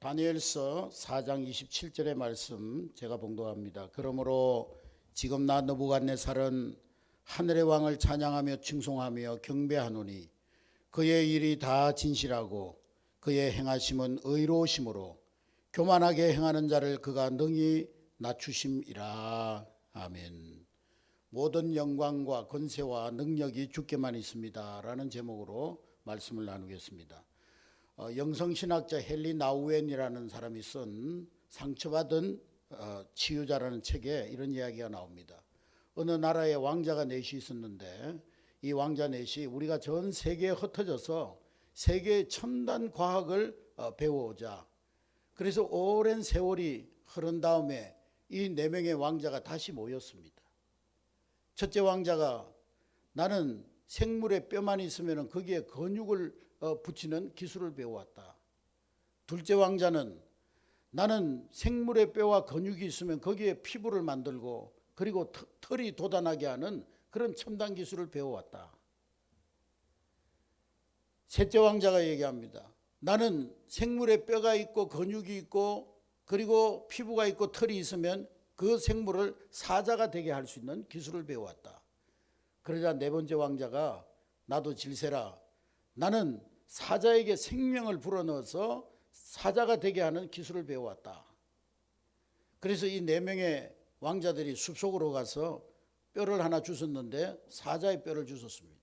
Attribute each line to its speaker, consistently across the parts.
Speaker 1: 다니엘서 4장 27절의 말씀 제가 봉독합니다. 그러므로 지금 나 느부갓네살은 하늘의 왕을 찬양하며 칭송하며 경배하노니 그의 일이 다 진실하고 그의 행하심은 의로우심으로 교만하게 행하는 자를 그가 능히 낮추심이라. 아멘. 모든 영광과 권세와 능력이 주께만 있습니다 라는 제목으로 말씀을 나누겠습니다. 영성신학자 헨리 나우엔이라는 사람이 쓴 상처받은 치유자라는 책에 이런 이야기가 나옵니다. 어느 나라에 왕자가 넷이 있었는데 이 왕자 넷이 우리가 전 세계에 흩어져서 세계의 첨단 과학을 배워오자. 그래서 오랜 세월이 흐른 다음에 이 네 명의 왕자가 다시 모였습니다. 첫째 왕자가 나는 생물의 뼈만 있으면 거기에 근육을 붙이는 기술을 배워왔다. 둘째 왕자는 나는 생물의 뼈와 근육이 있으면 거기에 피부를 만들고 그리고 털이 돋아나게 하는 그런 첨단 기술을 배워왔다. 셋째 왕자가 얘기합니다. 나는 생물의 뼈가 있고 근육이 있고 그리고 피부가 있고 털이 있으면 그 생물을 사자가 되게 할 수 있는 기술을 배워왔다. 그러자 네 번째 왕자가 나도 질세라. 나는 사자에게 생명을 불어넣어서 사자가 되게 하는 기술을 배워왔다. 그래서 이 네 명의 왕자들이 숲속으로 가서 뼈를 하나 주웠는데 사자의 뼈를 주웠습니다.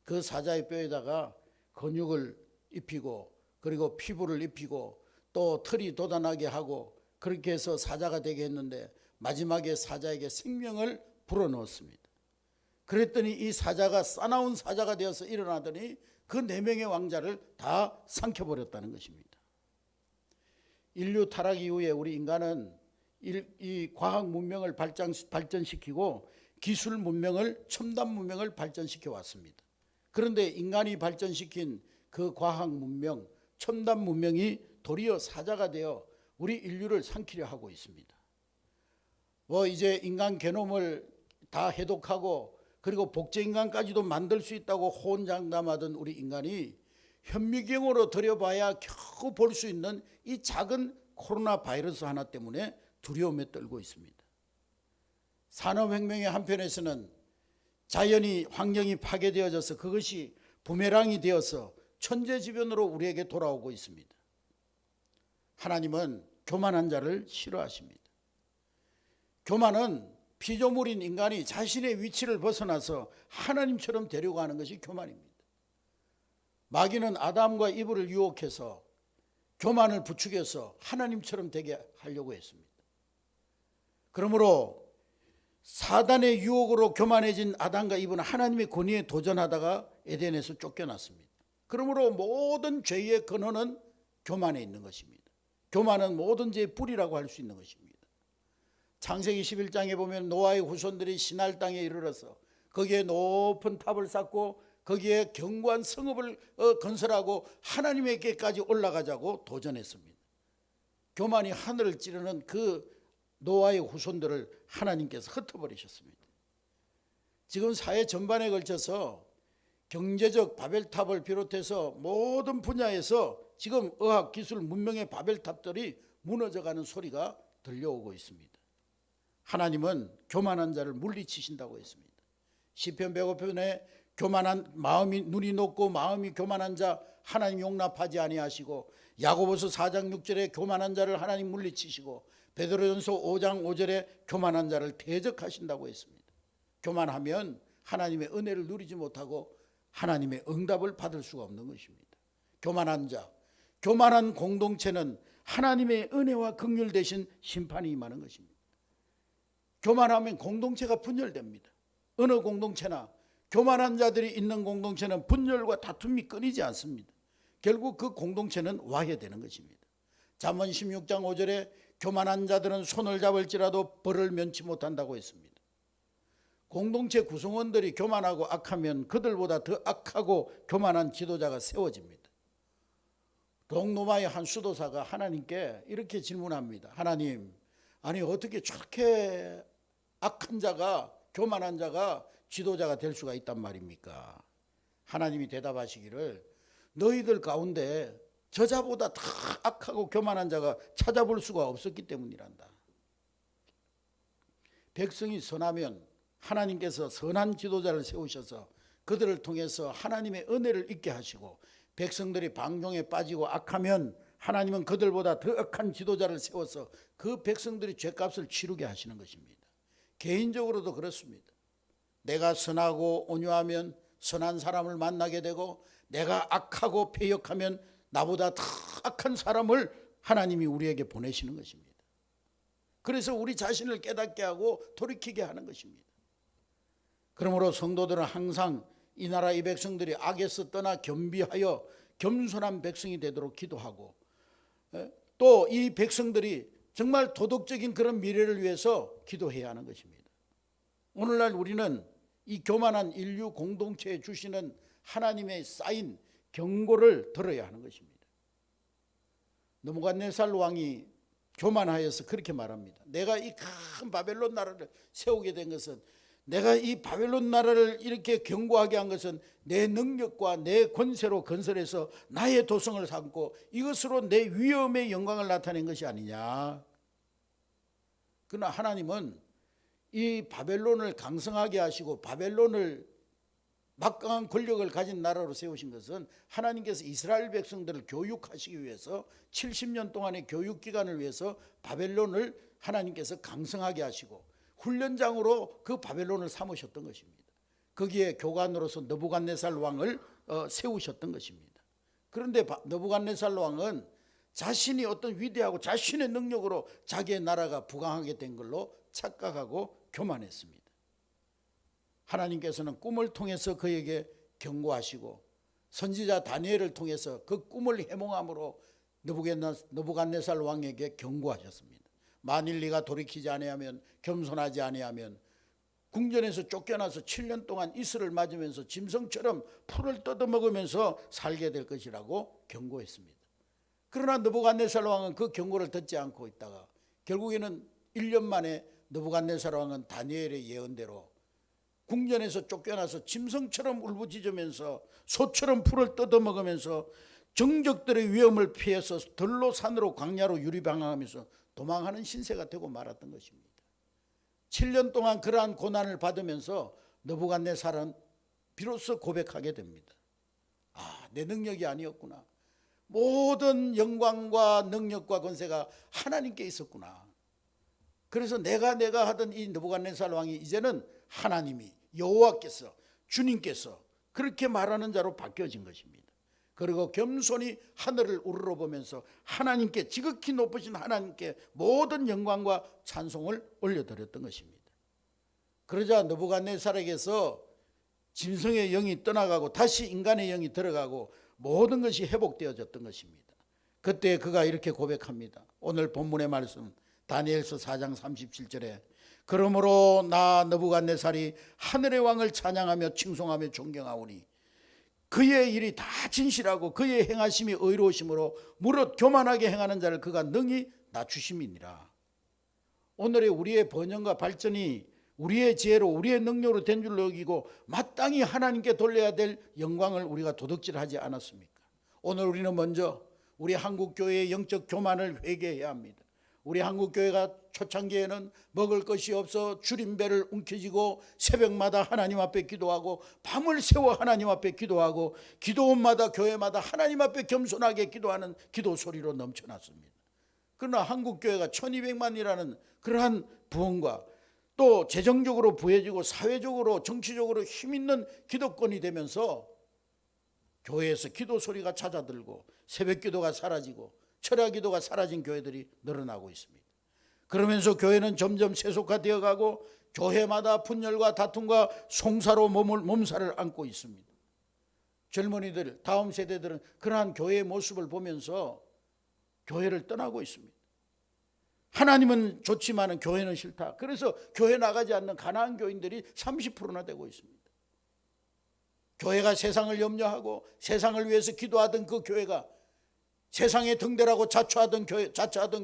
Speaker 1: 그 사자의 뼈에다가 근육을 입히고 그리고 피부를 입히고 또 털이 돋아나게 하고 그렇게 해서 사자가 되게 했는데 마지막에 사자에게 생명을 불어넣었습니다. 그랬더니 이 사자가 싸나운 사자가 되어서 일어나더니 그 네 명의 왕자를 다 삼켜버렸다는 것입니다. 인류 타락 이후에 우리 인간은 이 과학 문명을 발전시키고 기술 문명을 첨단 문명을 발전시켜 왔습니다. 그런데 인간이 발전시킨 그 과학 문명, 첨단 문명이 도리어 사자가 되어 우리 인류를 삼키려 하고 있습니다. 이제 인간 게놈을 다 해독하고 그리고 복제인간까지도 만들 수 있다고 호언장담하던 우리 인간이 현미경으로 들여봐야 겨우 볼 수 있는 이 작은 코로나 바이러스 하나 때문에 두려움에 떨고 있습니다. 산업혁명의 한편에서는 자연이 환경이 파괴되어져서 그것이 부메랑이 되어서 천재지변으로 우리에게 돌아오고 있습니다. 하나님은 교만한 자를 싫어하십니다. 교만은 피조물인 인간이 자신의 위치를 벗어나서 하나님처럼 되려고 하는 것이 교만입니다. 마귀는 아담과 이브를 유혹해서 교만을 부추겨서 하나님처럼 되게 하려고 했습니다. 그러므로 사단의 유혹으로 교만해진 아담과 이브는 하나님의 권위에 도전하다가 에덴에서 쫓겨났습니다. 그러므로 모든 죄의 근원은 교만에 있는 것입니다. 교만은 모든 죄의 뿌리라고 할 수 있는 것입니다. 창세기 11장에 보면 노아의 후손들이 시날 땅에 이르러서 거기에 높은 탑을 쌓고 거기에 견고한 성읍을 건설하고 하나님에게까지 올라가자고 도전했습니다. 교만이 하늘을 찌르는 그 노아의 후손들을 하나님께서 흩어버리셨습니다. 지금 사회 전반에 걸쳐서 경제적 바벨탑을 비롯해서 모든 분야에서 지금 의학, 기술, 문명의 바벨탑들이 무너져가는 소리가 들려오고 있습니다. 하나님은 교만한 자를 물리치신다고 했습니다. 시편 105편에 교만한 마음이 눈이 높고 마음이 교만한 자 하나님 용납하지 아니하시고 야고보서 4장 6절에 교만한 자를 하나님 물리치시고 베드로전서 5장 5절에 교만한 자를 대적하신다고 했습니다. 교만하면 하나님의 은혜를 누리지 못하고 하나님의 응답을 받을 수가 없는 것입니다. 교만한 자, 교만한 공동체는 하나님의 은혜와 긍휼 대신 심판이 임하는 것입니다. 교만하면 공동체가 분열됩니다. 어느 공동체나 교만한 자들이 있는 공동체는 분열과 다툼이 끊이지 않습니다. 결국 그 공동체는 와해되는 것입니다. 잠언 16장 5절에 교만한 자들은 손을 잡을지라도 벌을 면치 못한다고 했습니다. 공동체 구성원들이 교만하고 악하면 그들보다 더 악하고 교만한 지도자가 세워집니다. 동로마의 한 수도사가 하나님께 이렇게 질문합니다. 하나님, 아니 어떻게 저렇게 악한 자가 교만한 자가 지도자가 될 수가 있단 말입니까? 하나님이 대답하시기를 너희들 가운데 저자보다 더 악하고 교만한 자가 찾아볼 수가 없었기 때문이란다. 백성이 선하면 하나님께서 선한 지도자를 세우셔서 그들을 통해서 하나님의 은혜를 있게 하시고, 백성들이 방종에 빠지고 악하면 하나님은 그들보다 더 악한 지도자를 세워서 그 백성들이 죄값을 치르게 하시는 것입니다. 개인적으로도 그렇습니다. 내가 선하고 온유하면 선한 사람을 만나게 되고, 내가 악하고 패역하면 나보다 더 악한 사람을 하나님이 우리에게 보내시는 것입니다. 그래서 우리 자신을 깨닫게 하고 돌이키게 하는 것입니다. 그러므로 성도들은 항상 이 나라 이 백성들이 악에서 떠나 겸비하여 겸손한 백성이 되도록 기도하고, 또 이 백성들이 정말 도덕적인 그런 미래를 위해서 기도해야 하는 것입니다. 오늘날 우리는 이 교만한 인류 공동체에 주시는 하나님의 쌓인 경고를 들어야 하는 것입니다. 느부갓네살 왕이 교만하여서 그렇게 말합니다. 내가 이 큰 바벨론 나라를 세우게 된 것은, 내가 이 바벨론 나라를 이렇게 견고하게 한 것은 내 능력과 내 권세로 건설해서 나의 도성을 삼고 이것으로 내 위엄의 영광을 나타낸 것이 아니냐. 그러나 하나님은 이 바벨론을 강성하게 하시고 바벨론을 막강한 권력을 가진 나라로 세우신 것은 하나님께서 이스라엘 백성들을 교육하시기 위해서 70년 동안의 교육기간을 위해서 바벨론을 하나님께서 강성하게 하시고 훈련장으로 그 바벨론을 삼으셨던 것입니다. 거기에 교관으로서 느부갓네살 왕을 세우셨던 것입니다. 그런데 느부갓네살 왕은 자신이 어떤 위대하고 자신의 능력으로 자기의 나라가 부강하게 된 걸로 착각하고 교만했습니다. 하나님께서는 꿈을 통해서 그에게 경고하시고 선지자 다니엘을 통해서 그 꿈을 해몽함으로 느부갓네살 왕에게 경고하셨습니다. 만일 네가 돌이키지 아니하면, 겸손하지 아니하면 궁전에서 쫓겨나서 7년 동안 이슬을 맞으면서 짐승처럼 풀을 뜯어먹으면서 살게 될 것이라고 경고했습니다. 그러나 느부갓네살 왕은 그 경고를 듣지 않고 있다가 결국에는 1년 만에 느부갓네살 왕은 다니엘의 예언대로 궁전에서 쫓겨나서 짐승처럼 울부짖으면서 소처럼 풀을 뜯어먹으면서 정적들의 위험을 피해서 들로 산으로 광야로 유리방황하면서 도망하는 신세가 되고 말았던 것입니다. 7년 동안 그러한 고난을 받으면서 느부갓네살은 비로소 고백하게 됩니다. 내 능력이 아니었구나. 모든 영광과 능력과 권세가 하나님께 있었구나. 그래서 내가 하던 이 느부갓네살 왕이 이제는 하나님이, 여호와께서, 주님께서 그렇게 말하는 자로 바뀌어진 것입니다. 그리고 겸손히 하늘을 우러러보면서 하나님께, 지극히 높으신 하나님께 모든 영광과 찬송을 올려드렸던 것입니다. 그러자 느부갓네살에게서 짐승의 영이 떠나가고 다시 인간의 영이 들어가고 모든 것이 회복되어졌던 것입니다. 그때 그가 이렇게 고백합니다. 오늘 본문의 말씀 다니엘서 4장 37절에 그러므로 나 느부갓네살이 하늘의 왕을 찬양하며 칭송하며 존경하오니 그의 일이 다 진실하고 그의 행하심이 의로우심으로 무릇 교만하게 행하는 자를 그가 능히 낮추심이니라. 오늘의 우리의 번영과 발전이 우리의 지혜로 우리의 능력으로 된 줄 여기고 마땅히 하나님께 돌려야 될 영광을 우리가 도둑질하지 않았습니까? 오늘 우리는 먼저 우리 한국교회의 영적 교만을 회개해야 합니다. 우리 한국교회가 초창기에는 먹을 것이 없어 줄임배를 움켜쥐고 새벽마다 하나님 앞에 기도하고 밤을 새워 하나님 앞에 기도하고 기도원마다 교회마다 하나님 앞에 겸손하게 기도하는 기도 소리로 넘쳐났습니다. 그러나 한국교회가 1200만이라는 그러한 부흥과 또 재정적으로 부해지고 사회적으로 정치적으로 힘있는 기도권이 되면서 교회에서 기도 소리가 잦아들고 새벽 기도가 사라지고 철야 기도가 사라진 교회들이 늘어나고 있습니다. 그러면서 교회는 점점 세속화되어 가고 교회마다 분열과 다툼과 송사로 몸살을 안고 있습니다. 젊은이들, 다음 세대들은 그러한 교회의 모습을 보면서 교회를 떠나고 있습니다. 하나님은 좋지만 교회는 싫다. 그래서 교회 나가지 않는 가난한 교인들이 30%나 되고 있습니다. 교회가 세상을 염려하고 세상을 위해서 기도하던 그 교회가, 세상에 등대라고 자처하던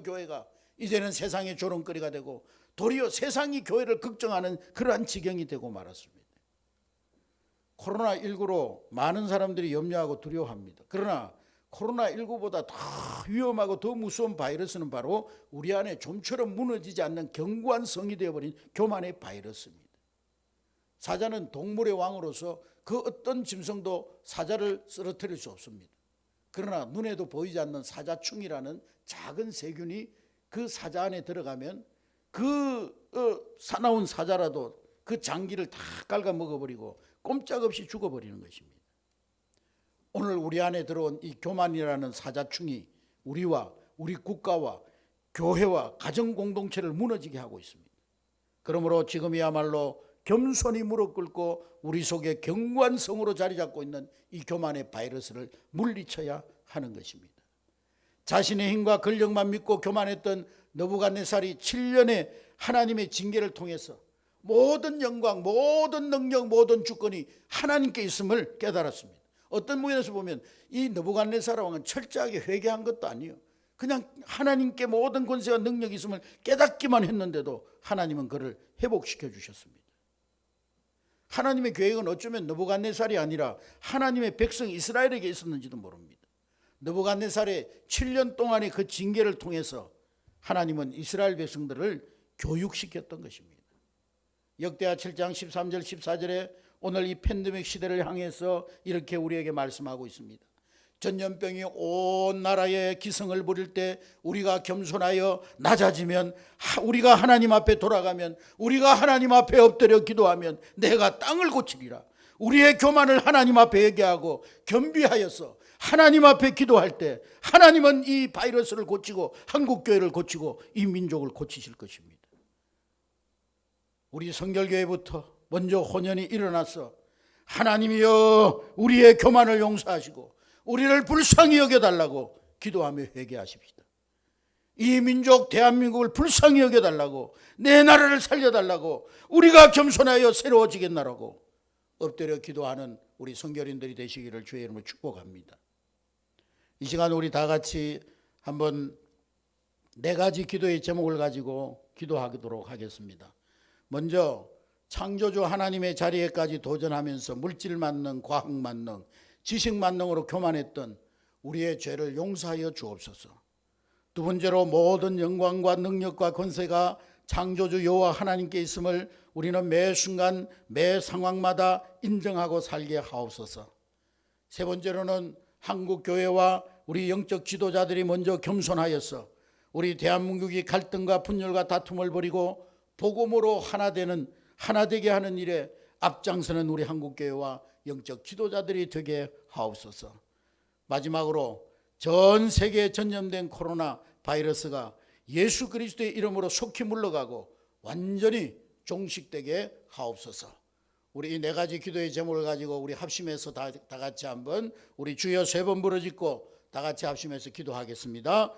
Speaker 1: 교회가 이제는 세상의 조롱거리가 되고 도리어 세상이 교회를 걱정하는 그러한 지경이 되고 말았습니다. 코로나19로 많은 사람들이 염려하고 두려워합니다. 그러나 코로나19보다 더 위험하고 더 무서운 바이러스는 바로 우리 안에 좀처럼 무너지지 않는 견고한 성이 되어버린 교만의 바이러스입니다. 사자는 동물의 왕으로서 그 어떤 짐승도 사자를 쓰러뜨릴 수 없습니다. 그러나 눈에도 보이지 않는 사자충이라는 작은 세균이 그 사자 안에 들어가면 그 사나운 사자라도 그 장기를 다 갉아 먹어버리고 꼼짝없이 죽어버리는 것입니다. 오늘 우리 안에 들어온 이 교만이라는 사자충이 우리와 우리 국가와 교회와 가정 공동체를 무너지게 하고 있습니다. 그러므로 지금이야말로 겸손히 무릎 꿇고 우리 속에 견고한 성으로 자리 잡고 있는 이 교만의 바이러스를 물리쳐야 하는 것입니다. 자신의 힘과 권력만 믿고 교만했던 느부갓네살이 7년의 하나님의 징계를 통해서 모든 영광, 모든 능력, 모든 주권이 하나님께 있음을 깨달았습니다. 어떤 면에서 보면 이 느부갓네살 왕은 철저하게 회개한 것도 아니에요. 그냥 하나님께 모든 권세와 능력이 있음을 깨닫기만 했는데도 하나님은 그를 회복시켜 주셨습니다. 하나님의 계획은 어쩌면 느부갓네살이 아니라 하나님의 백성 이스라엘에게 있었는지도 모릅니다. 느부갓네살의 7년 동안의 그 징계를 통해서 하나님은 이스라엘 백성들을 교육시켰던 것입니다. 역대하 7장 13절 14절에 오늘 이 팬데믹 시대를 향해서 이렇게 우리에게 말씀하고 있습니다. 전염병이 온 나라에 기승을 부릴 때 우리가 겸손하여 낮아지면, 우리가 하나님 앞에 돌아가면, 우리가 하나님 앞에 엎드려 기도하면 내가 땅을 고치리라. 우리의 교만을 하나님 앞에 얘기하고 겸비하여서 하나님 앞에 기도할 때 하나님은 이 바이러스를 고치고 한국교회를 고치고 이 민족을 고치실 것입니다. 우리 성결교회부터 먼저 혼연이 일어나서 하나님이여 우리의 교만을 용서하시고 우리를 불쌍히 여겨달라고 기도하며 회개하십시다. 이 민족 대한민국을 불쌍히 여겨달라고, 내 나라를 살려달라고, 우리가 겸손하여 새로워지겠나라고 엎드려 기도하는 우리 성결인들이 되시기를 주의 이름으로 축복합니다. 이 시간 우리 다 같이 한번 4가지 기도의 제목을 가지고 기도하도록 하겠습니다. 먼저 창조주 하나님의 자리에까지 도전하면서 물질 만능, 과학 만능, 지식 만능으로 교만했던 우리의 죄를 용서하여 주옵소서. 두 번째로 모든 영광과 능력과 권세가 창조주 여호와 하나님께 있음을 우리는 매 순간 매 상황마다 인정하고 살게 하옵소서. 세 번째로는 한국교회와 우리 영적 지도자들이 먼저 겸손하여서 우리 대한민국이 갈등과 분열과 다툼을 버리고 복음으로 하나 되게 하는 일에 앞장서는 우리 한국교회와 영적 지도자들이 되게 하옵소서. 마지막으로 전 세계에 전염된 코로나 바이러스가 예수 그리스도의 이름으로 속히 물러가고 완전히 종식되게 하옵소서. 우리 이 4가지 기도의 제목을 가지고 우리 합심해서 다 같이 한번 우리 주여 3번 부르짖고 다 같이 합심해서 기도하겠습니다.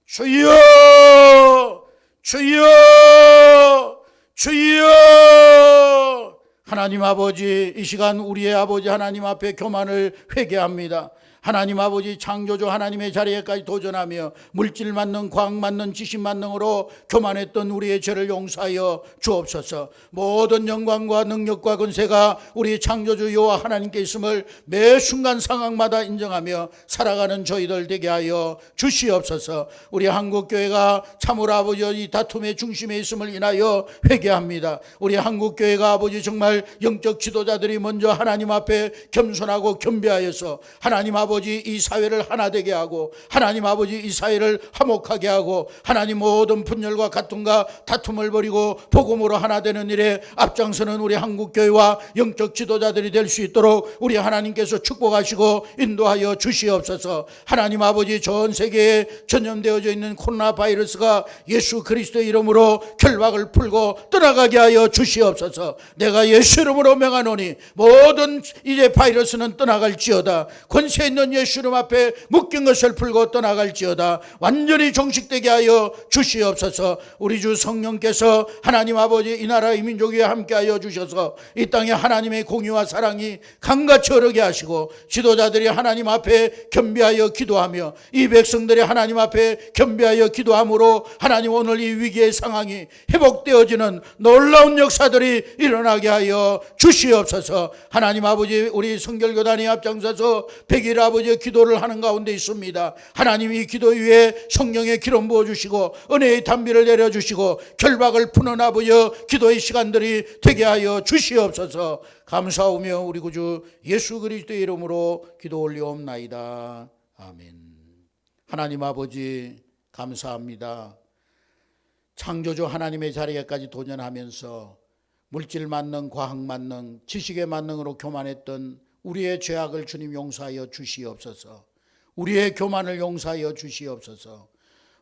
Speaker 1: 주여, 주여, 주여. 하나님 아버지, 이 시간 우리의 아버지 하나님 앞에 교만을 회개합니다. 하나님 아버지, 창조주 하나님의 자리에까지 도전하며 물질 만능, 과학 만능, 지식 만능으로 교만했던 우리의 죄를 용서하여 주옵소서. 모든 영광과 능력과 권세가 우리 창조주 여호와 하나님께 있음을 매 순간 상황마다 인정하며 살아가는 저희들 되게 하여 주시옵소서. 우리 한국교회가 참으로 아버지 이 다툼의 중심에 있음을 인하여 회개합니다. 우리 한국교회가 아버지 정말 영적 지도자들이 먼저 하나님 앞에 겸손하고 겸비하여서 하나님 아버지 이 사회를 하나 되게 하고, 하나님 아버지 이 사회를 화목하게 하고, 하나님 모든 분열과 갈등과 다툼을 버리고 복음으로 하나 되는 일에 앞장서는 우리 한국교회와 영적 지도자들이 될 수 있도록 우리 하나님께서 축복하시고 인도하여 주시옵소서. 하나님 아버지, 전 세계에 전염되어져 있는 코로나 바이러스가 예수 그리스도의 이름으로 결박을 풀고 떠나가게 하여 주시옵소서. 내가 예수 이름으로 명하노니 모든 이제 바이러스는 떠나갈지어다. 권세 있는 예수 이름 앞에 묶인 것을 풀고 떠나갈지어다. 완전히 종식되게 하여 주시옵소서. 우리 주 성령께서 하나님 아버지 이 나라 이 민족 위에 함께하여 주셔서 이 땅에 하나님의 공의와 사랑이 강같이 흐르게 하시고, 지도자들이 하나님 앞에 겸비하여 기도하며 이 백성들이 하나님 앞에 겸비하여 기도함으로 하나님 오늘 이 위기의 상황이 회복되어지는 놀라운 역사들이 일어나게 하여 주시옵소서. 하나님 아버지, 우리 성결교단이 앞장서서 100일 아버지 기도를 하는 가운데 있습니다. 하나님이 기도 위에 성령의 기름 부어주시고 은혜의 단비를 내려주시고 결박을 푸는 아버지 기도의 시간들이 되게 하여 주시옵소서. 감사하며 우리 구주 예수 그리스도의 이름으로 기도 올리옵나이다. 아멘. 하나님 아버지 감사합니다. 창조주 하나님의 자리에까지 도전하면서 물질 만능, 과학 만능, 지식의 만능으로 교만했던 우리의 죄악을 주님 용서하여 주시옵소서. 우리의 교만을 용서하여 주시옵소서.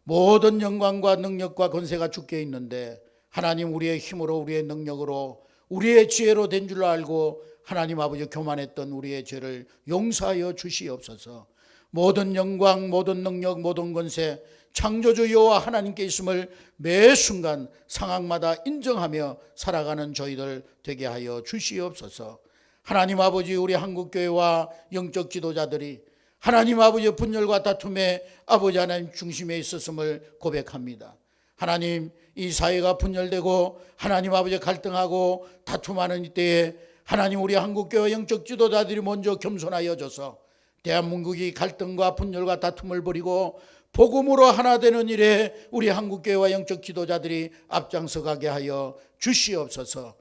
Speaker 1: 모든 영광과 능력과 권세가 주께 있는데 하나님 우리의 힘으로 우리의 능력으로 우리의 지혜로 된 줄 알고 하나님 아버지 교만했던 우리의 죄를 용서하여 주시옵소서. 모든 영광, 모든 능력, 모든 권세 창조주 여호와 하나님께 있음을 매 순간 상황마다 인정하며 살아가는 저희들 되게 하여 주시옵소서. 하나님 아버지 우리 한국교회와 영적 지도자들이 하나님 아버지 분열과 다툼의 아버지 하나님 중심에 있었음을 고백합니다. 하나님 이 사회가 분열되고 하나님 아버지 갈등하고 다툼하는 이때에 하나님 우리 한국교회 영적 지도자들이 먼저 겸손하여져서 대한민국이 갈등과 분열과 다툼을 벌이고 복음으로 하나 되는 일에 우리 한국교회와 영적 지도자들이 앞장서 가게 하여 주시옵소서.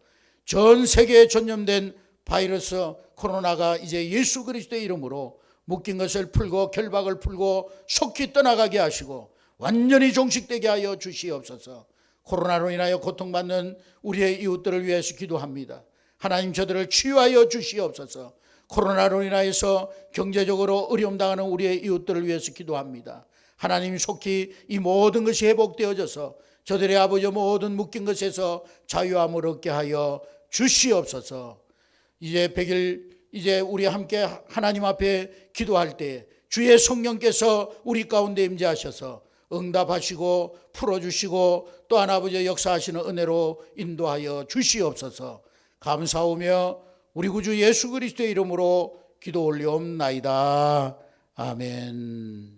Speaker 1: 전 세계에 전염된 바이러스 코로나가 이제 예수 그리스도의 이름으로 묶인 것을 풀고 결박을 풀고 속히 떠나가게 하시고 완전히 종식되게 하여 주시옵소서. 코로나로 인하여 고통받는 우리의 이웃들을 위해서 기도합니다. 하나님 저들을 치유하여 주시옵소서. 코로나로 인하여서 경제적으로 어려움 당하는 우리의 이웃들을 위해서 기도합니다. 하나님 속히 이 모든 것이 회복되어져서 저들의 아버지 모든 묶인 것에서 자유함을 얻게 하여 주시옵소서. 이제 100일 이제 우리 함께 하나님 앞에 기도할 때 주의 성령께서 우리 가운데 임재하셔서 응답하시고 풀어주시고 또한 아버지 역사하시는 은혜로 인도하여 주시옵소서. 감사하며 우리 구주 예수 그리스도의 이름으로 기도 올리옵나이다. 아멘.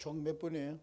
Speaker 1: 총 몇 분이에요?